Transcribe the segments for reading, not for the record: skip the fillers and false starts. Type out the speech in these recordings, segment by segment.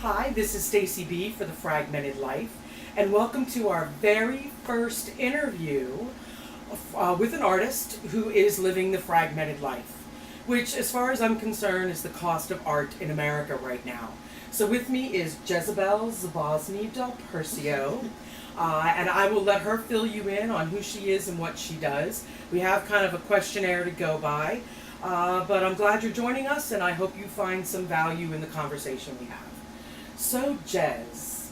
Hi, this is Stacy B for the Fragmented Life, and welcome to our very first interview with an artist who is living the fragmented life, which, as far as I'm concerned, is the cost of art in America right now. So with me is Jezebel Zabosny Del Percio, and I will let her fill you in on who she is and what she does. We have kind of a questionnaire to go by, but I'm glad you're joining us, and I hope you find some value in the conversation we have. So, Jez,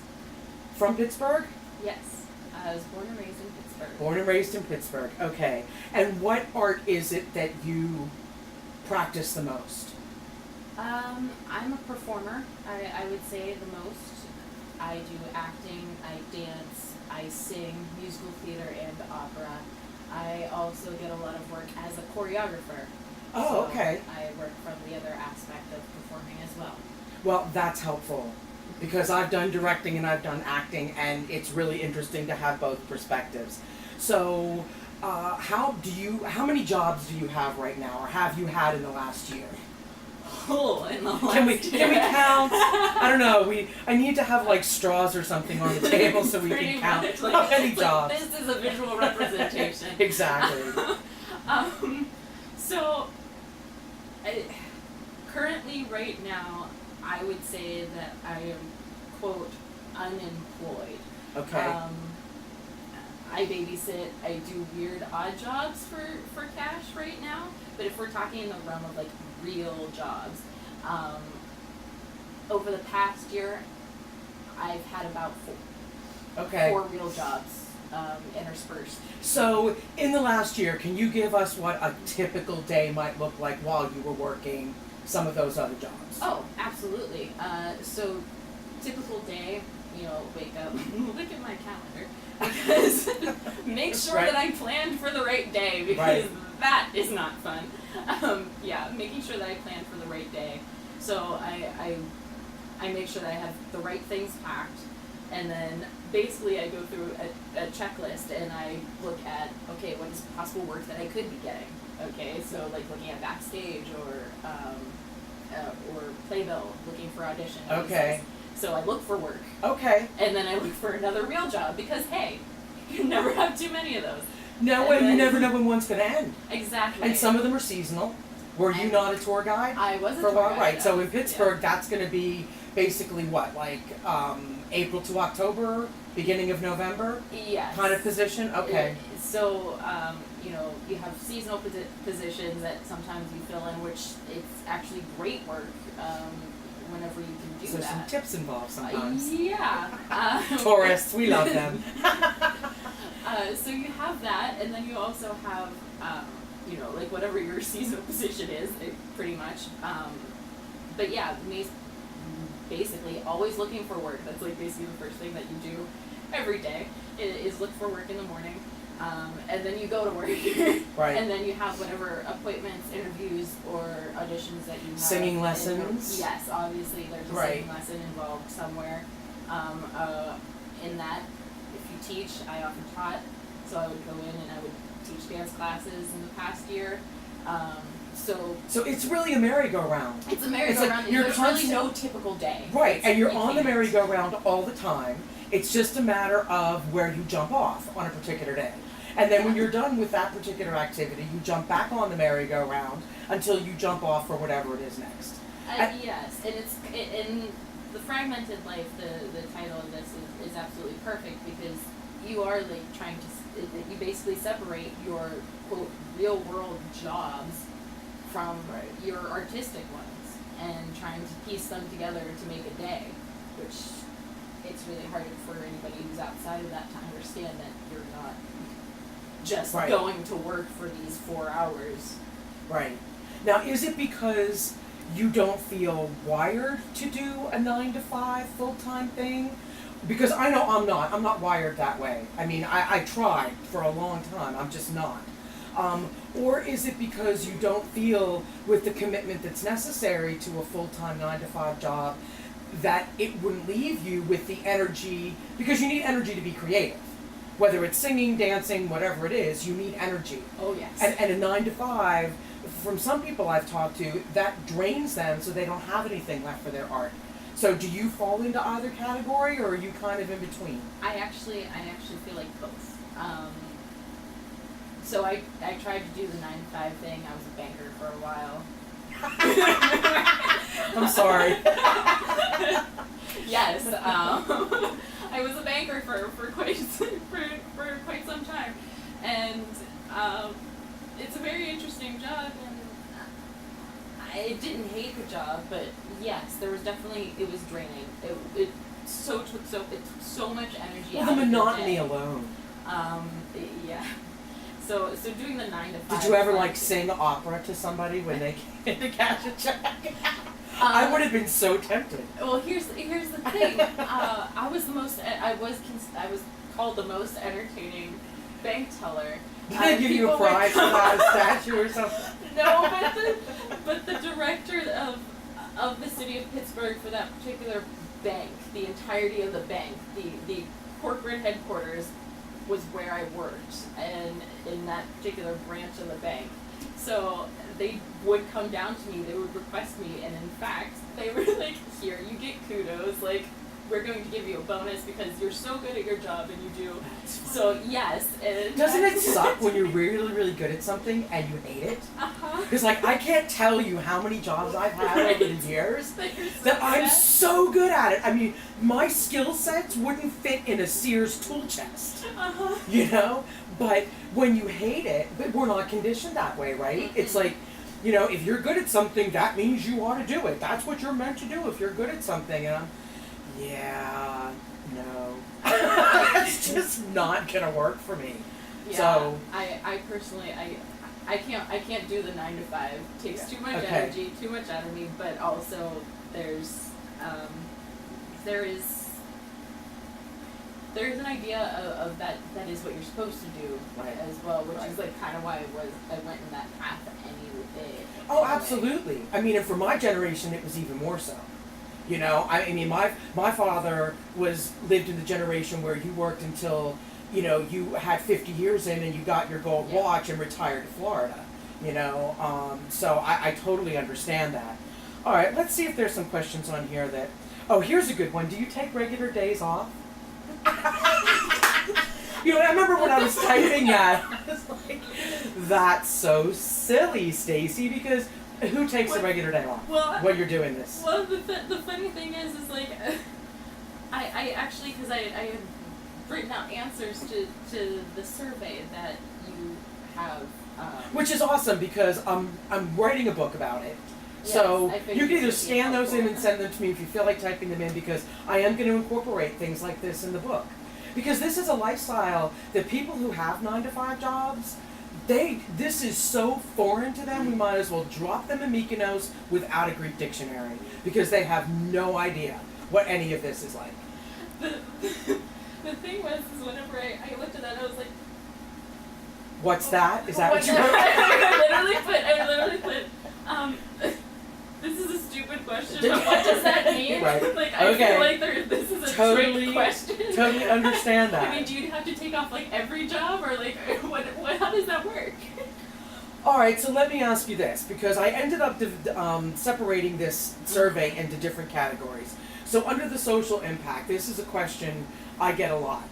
from Pittsburgh? Yes, I was born and raised in Pittsburgh. Born and raised in Pittsburgh, okay. And what art is it that you practice the most? I'm a performer, I would say the most. I do acting, I dance, I sing, musical theater and opera. I also get a lot of work as a choreographer. Oh, okay. I work from the other aspect of performing as well. Well, that's helpful, because I've done directing and I've done acting, and it's really interesting to have both perspectives. So, how many jobs do you have right now, or have you had in the last year? Oh, in the last Can we count? I don't know. I need to have like straws or something on the table so we can count how many jobs. This is a visual representation. Exactly. So, currently, right now, I would say that I am, quote, unemployed. Okay. I babysit, I do weird odd jobs for cash right now, but if we're talking in the realm of like real jobs, over the past year, I've had about four real jobs interspersed. So, in the last year, can you give us what a typical day might look like while you were working some of those other jobs? Oh, absolutely. So, typical day, wake up, look at my calendar, because make sure that I planned for the right day, because that is not fun. Making sure that I planned for the right day. So I make sure that I have the right things packed, and then basically I go through a checklist and I look at, okay, what is possible work that I could be getting? Okay, so like looking at backstage or playbill, looking for auditions. Okay. So I look for work. Okay. And then I look for another real job, because hey, you can never have too many of those. No, and you never know when one's going to end. Exactly. And some of them are seasonal. Were you not a tour guide? I was a for a tour while, guide. right? So in Pittsburgh, that's going to be basically what, like April to October, beginning of November? Yes. Kind of position? Okay. So, you have seasonal positions that sometimes you fill in, which it's actually great work whenever you can do that. So there's some tips involved sometimes. Yeah. Tourists, we love them. So you have that, and then you also have, like whatever your seasonal position is, pretty much. But yeah, basically always looking for work. That's like basically the first thing that you do every day is look for work in the morning. And then you go to work. Right. And then you have whatever appointments, interviews, or auditions that you have. Singing lessons. Yes, obviously there's a singing lesson involved somewhere. In that, if you teach, I often taught, so I would go in and I would teach dance classes in the past year. So it's really a merry-go-round. It's a merry-go-round. Like there's really no typical day. Right, and you're on the merry-go-round all the time. It's just a matter of where you jump off on a particular day. And then when you're done with that particular activity, you jump back on the merry-go-round until you jump off for whatever it is next. Yes, and in the Fragmented Life, the title of this is absolutely perfect, because you are like trying to, you basically separate your, quote, real world jobs from your artistic ones, and trying to piece them together to make a day, which it's really hard for anybody who's outside of that to understand that you're not just going to work for these 4 hours. Right. Now, is it because you don't feel wired to do a 9-to-5 full-time thing? Because I know I'm not wired that way. I mean, I tried for a long time, I'm just not. Or is it because you don't feel, with the commitment that's necessary to a full-time 9-to-5 job, that it wouldn't leave you with the energy, because you need energy to be creative. Whether it's singing, dancing, whatever it is, you need energy. Oh, yes. And a 9-to-5, from some people I've talked to, that drains them, so they don't have anything left for their art. So do you fall into either category, or are you kind of in between? I actually feel like both. So I tried to do the 9 to 5 thing. I was a banker for a while. I'm sorry. Yes, I was a banker for quite some time, and it's a very interesting job, and I didn't hate the job, but yes, there was definitely, it was draining. It took so much energy. Well, out the of monotony your day. alone. Yeah. So doing the 9 to 5. Did you ever like sing opera to somebody when they came to cash a check? I would have been so tempted. Well, here's the thing. I was called the most entertaining bank teller. Did they give you a prize for that, a statue or something? No, but the director of the city of Pittsburgh for that particular bank, the entirety of the bank, the corporate headquarters was where I worked, and in that particular branch of the bank. So they would come down to me, they would request me, and in fact, they were like, here, you get kudos, like, we're going to give you a bonus because you're so good at your job and you do. So yes. Doesn't it suck when you're really, really good at something and you hate it? Uh-huh. Because like, I can't tell you how many jobs I've had over the years that I'm good. so good at it. I mean, my skill sets wouldn't fit in a Sears tool chest, Uh-huh. you know? But when you hate it, but we're not conditioned that way, right? Mm-hmm. It's like, you know, if you're good at something, that means you ought to do it. That's what you're meant to do if you're good at something. And yeah, no. It's just not gonna work for me. Yeah, So I personally I can't do the 9 to 5. It takes too much Okay. energy, too much out of me, but also there is an idea of that is what you're supposed to do Right. as well, which Right. is like kind of why I went in that path anyway. oh, absolutely. I mean, and for my generation, it was even more so. You know, I mean, my father lived in the generation where you worked until, you know, you had 50 years in and you got your gold Yeah. watch and retired to Florida. You know, so I totally understand that. All right, let's see if there's some questions on here that. Oh, here's a good one. Do you take regular days off? You know, I remember when I was typing that, I was like, that's so silly, Stacy, because who takes a regular day off when you're doing this? Well, the funny thing is like, I actually, because I had written out answers to the survey that you have. Which is awesome because I'm writing a book about it. Yes, So I figured you can it either would be scan those in helpful. and send them to me if you feel like typing them in, because I am going to incorporate things like this in the book. Because this is a lifestyle that people who have 9 to 5 jobs, this is so foreign to them, we might as well drop them in Mykonos without a Greek dictionary, because they have no idea what any of this is like. The thing was, is whenever I looked at that, I was like, What's that? Is that what you I wrote? literally put, this is a stupid question, but what does that mean? Right. Like, I Okay. feel like this is a Totally- trick question. Totally understand that. I mean, do you have to take off like every job, or like how does that work? All right, so let me ask you this, because I ended up separating this survey into different categories. So under the social impact, this is a question I get a lot.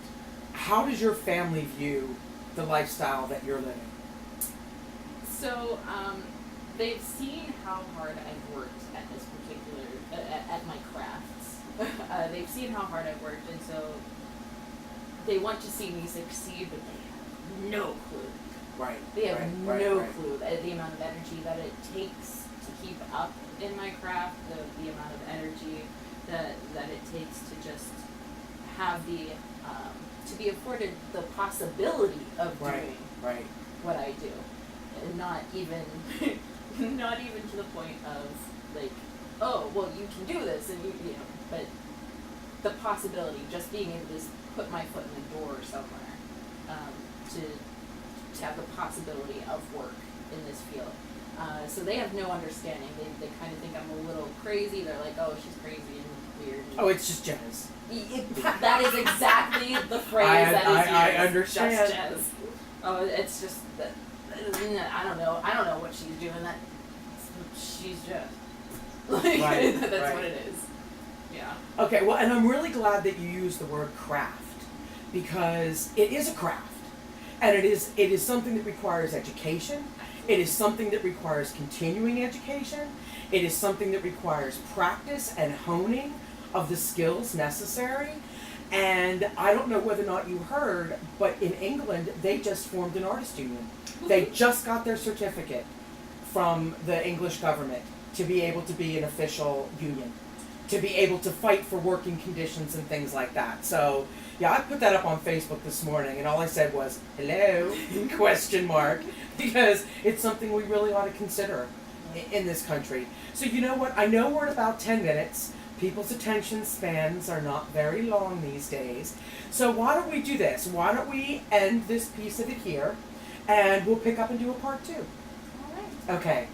How does your family view the lifestyle that you're living? So, they've seen how hard I've worked at this particular, at my crafts. They've seen how hard I've worked, and so they want to see me succeed, but they have no clue. Right. They have right, no right. clue the amount of energy that it takes to keep up in my craft, the amount of energy that it takes to just have to be afforded the possibility of doing Right. what I do. And not even to the point of like, oh, well, you can do this, and you know, but the possibility, just being able to put my foot in the door somewhere, to have the possibility of work in this field. So they have no understanding. They kind of think I'm a little crazy. They're like, oh, she's crazy and weird. And Oh, it's just jazz. that is exactly the phrase that is used. I understand. Just jazz. Oh, it's just that. I don't know what she's doing. She's just like Right, that's right. what it is. Yeah. Okay, well, and I'm really glad that you used the word craft, because it is a craft. And it is something that requires education. It is something that requires continuing education. It is something that requires practice and honing of the skills necessary. And I don't know whether or not you heard, but in England, they just formed an artist union. They just got their certificate from the English government to be able to be an official union, to be able to fight for working conditions and things like that. So, yeah, I put that up on Facebook this morning, and all I said was, hello, question mark, because it's something we really ought to consider in this country. So you know what? I know we're at about 10 minutes. People's attention spans are not very long these days. So why don't we do this? Why don't we end this piece of it here, and we'll pick up and do a part 2. All right. Okay.